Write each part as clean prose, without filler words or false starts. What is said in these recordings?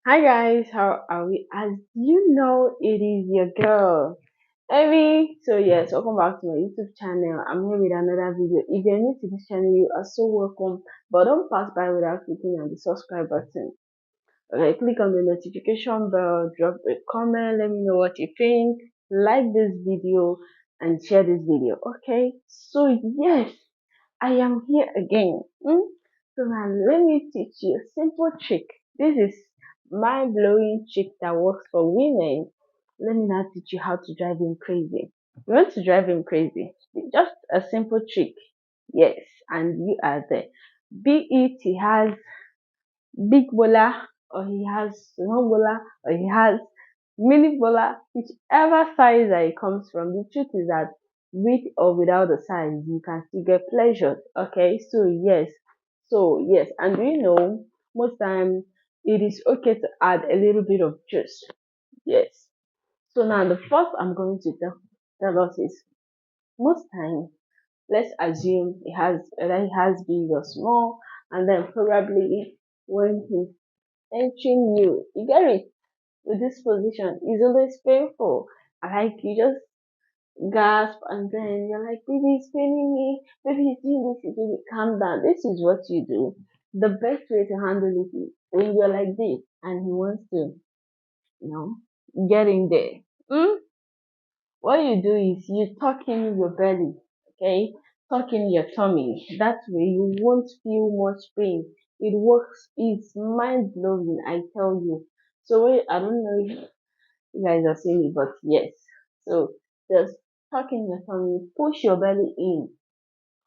Hi guys, how are we? As you know, it is your girl, Emmy. So yes, welcome back to my YouTube channel. I'm here with another video. If you're new to this channel, you are so welcome. But don't pass by without clicking on the subscribe button. Okay, click on the notification bell, drop a comment, let me know what you think, like this video, and share this video. Okay, so yes, I am here again. So now let me teach you a simple trick. This is mind blowing trick that works for women. Let me now teach you how to drive him crazy. You want to drive him crazy? Just a simple trick. Yes, and you are there. Be it he has big bola or he has small bola or he has mini bola, whichever size that it comes from. The truth is that with or without the size, you can still get pleasure. Okay, so yes, and we know most times it is okay to add a little bit of juice. Yes. So now the first I'm going to tell us is most times let's assume it has whether it has big or small, and then probably when he's entering you get it with this position is always painful. Like you just gasp and then you're like, baby, it's paining me, baby, it's doing this, it's doing it. Calm down. This is what you do. The best way to handle it is when you're like this and he wants to, you know, get in there. What you do is you tuck in your belly, okay? Tuck in your tummy. That way you won't feel much pain. It works. It's mind blowing, I tell you. So wait, I don't know if you guys are seeing it, but yes. So just tuck in your tummy, push your belly in,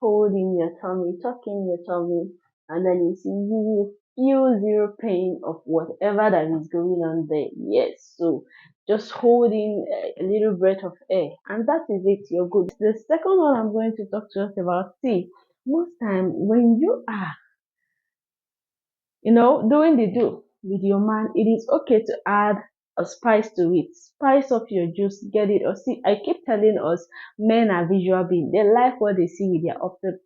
hold in your tummy, tuck in your tummy, and then you see you will feel zero pain of whatever that is going on there. Yes, so just hold in a little breath of air, and that is it. You're good. The second one I'm going to talk to us about. See, most time when you are doing the do with your man, it is okay to add a spice to it. Spice up your juice, get it. Or see, I keep telling us men are visual beings. They like what they see with their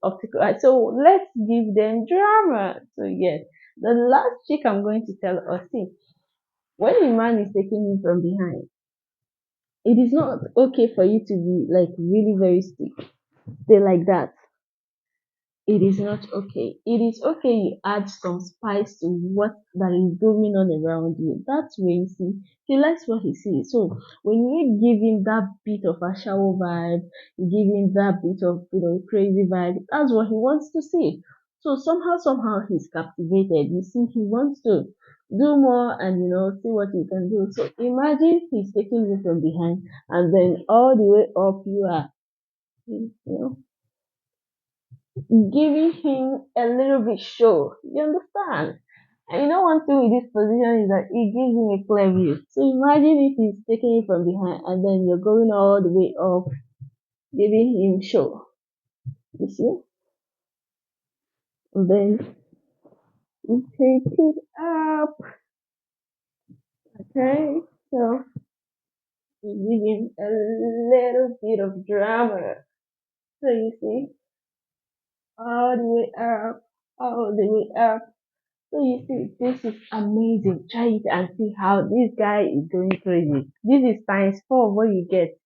optical eye. So let's give them drama. So yes, the last trick I'm going to tell us, see, when a man is taking you from behind, it is not okay for you to be like really very stiff. Stay like that. It is not okay. It is okay you add some spice to what that is going on around you. That's way you see he likes what he sees. So when you give him that bit of a shower vibe, you give him that bit of crazy vibe, that's what he wants to see. So somehow he's captivated. You see, he wants to do more and see what he can do. So imagine he's taking you from behind and then all the way up you are you know giving him a little bit show. You understand? And one thing with this position is that it gives him a clear view. So imagine if he's taking it from behind and then you're going all the way up, giving him show. You see? And then you take it up. Okay? So you give him a little bit of drama. So you see? All the way up, all the way up. So you see, this is amazing. Try it and see how this guy is going crazy. This is times four of what you get.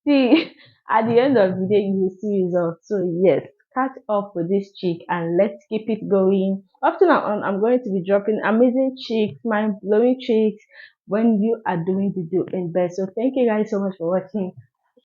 See, at the end of the day, you will see results. So yes, catch up with this chick and let's keep it going. Up to now on, I'm going to be dropping amazing chicks, mind blowing chicks when you are doing the do in bed. So thank you guys so much for watching.